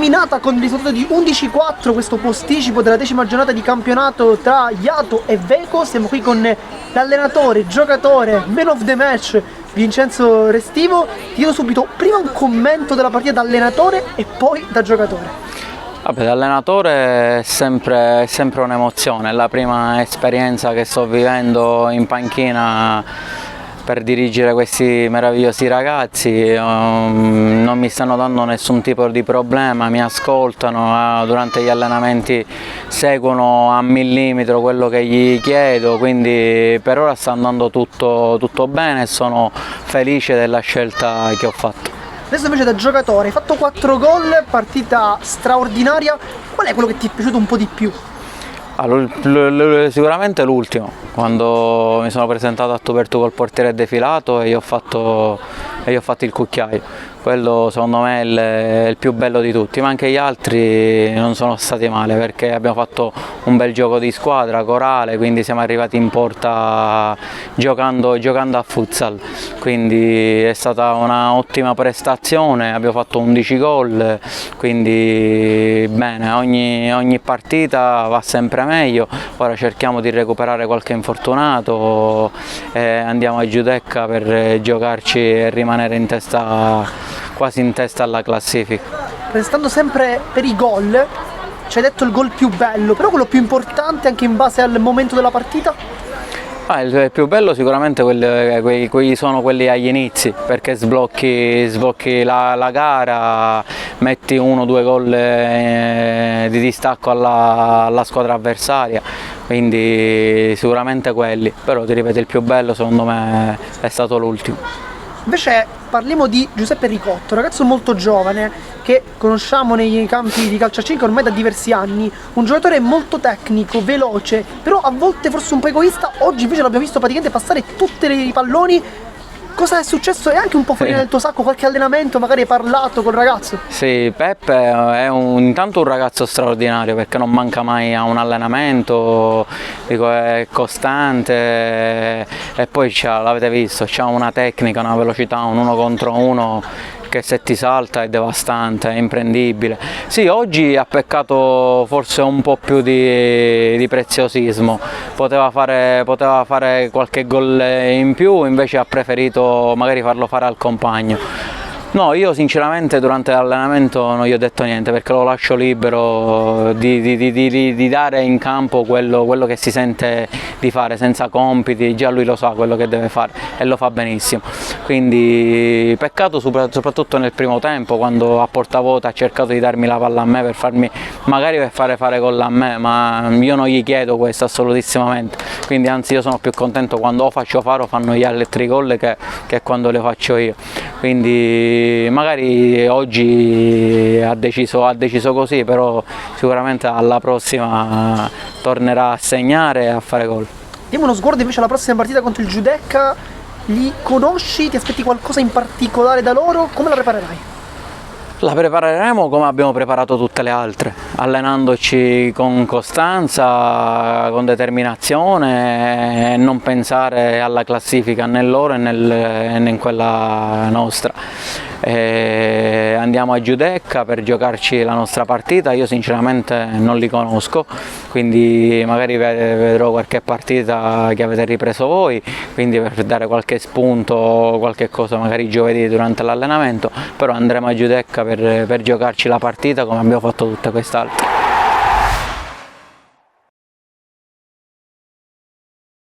terminata con il risultato di 11-4 questo posticipo della 10ª giornata di campionato tra Iato e Veco. Siamo qui con l'allenatore, giocatore, man of the match Vincenzo Restivo. Ti chiedo subito prima un commento della partita da allenatore e poi da giocatore. Vabbè, da allenatore è sempre un'emozione, è la prima esperienza che sto vivendo in panchina per dirigere questi meravigliosi ragazzi. Non mi stanno dando nessun tipo di problema, mi ascoltano, durante gli allenamenti seguono a millimetro quello che gli chiedo, quindi per ora sta andando tutto bene e sono felice della scelta che ho fatto. Adesso invece da giocatore, hai fatto 4 gol, partita straordinaria, qual è quello che ti è piaciuto un po' di più? Sicuramente l'ultimo, quando mi sono presentato a tu per tu col portiere defilato e io ho fatto il cucchiaio. Quello secondo me è il più bello di tutti, ma anche gli altri non sono stati male perché abbiamo fatto un bel gioco di squadra, corale, quindi siamo arrivati in porta giocando a futsal, quindi è stata un'ottima prestazione, abbiamo fatto 11 gol, quindi bene, ogni partita va sempre meglio. Ora cerchiamo di recuperare qualche infortunato e andiamo a Giudecca per giocarci e rimanere quasi in testa alla classifica. Restando sempre per i gol, ci hai detto il gol più bello, però quello più importante anche in base al momento della partita? Il più bello sicuramente sono quelli agli inizi, perché sblocchi la gara, metti 1-2 gol di distacco alla squadra avversaria, quindi sicuramente quelli, però ti ripeto il più bello secondo me è stato l'ultimo. Invece parliamo di Giuseppe Ricotto, ragazzo molto giovane che conosciamo nei campi di calcio a 5 ormai da diversi anni, un giocatore molto tecnico, veloce, però a volte forse un po' egoista. Oggi invece l'abbiamo visto praticamente passare tutti i palloni. Cosa è successo? E anche un po' fuori nel tuo sacco, qualche allenamento, magari hai parlato col ragazzo? Sì, Peppe è intanto un ragazzo straordinario perché non manca mai a un allenamento, dico, è costante e poi l'avete visto, c'ha una tecnica, una velocità, un 1 contro 1 che se ti salta è devastante, è imprendibile. Sì, oggi ha peccato forse un po' più di preziosismo, poteva fare qualche gol in più, invece ha preferito magari farlo fare al compagno. No, io sinceramente durante l'allenamento non gli ho detto niente perché lo lascio libero di dare in campo quello che si sente di fare, senza compiti, già lui lo sa quello che deve fare e lo fa benissimo. Quindi peccato soprattutto nel primo tempo, quando a porta vuota ha cercato di darmi la palla a me per fare gol a me, ma io non gli chiedo questo assolutissimamente, quindi anzi io sono più contento quando o faccio fare o fanno gli altri gol che quando le faccio io. Quindi magari oggi ha deciso così, però sicuramente alla prossima tornerà a segnare e a fare gol. Diamo uno sguardo invece alla prossima partita contro il Giudecca. Li conosci? Ti aspetti qualcosa in particolare da loro? Come la preparerai? La prepareremo come abbiamo preparato tutte le altre, allenandoci con costanza, con determinazione e non pensare alla classifica né loro né in quella nostra. Andiamo a Giudecca per giocarci la nostra partita, io sinceramente non li conosco, quindi magari vedrò qualche partita che avete ripreso voi, quindi per dare qualche spunto, qualche cosa magari giovedì durante l'allenamento, però andremo a Giudecca per giocarci la partita come abbiamo fatto tutte quest'altre.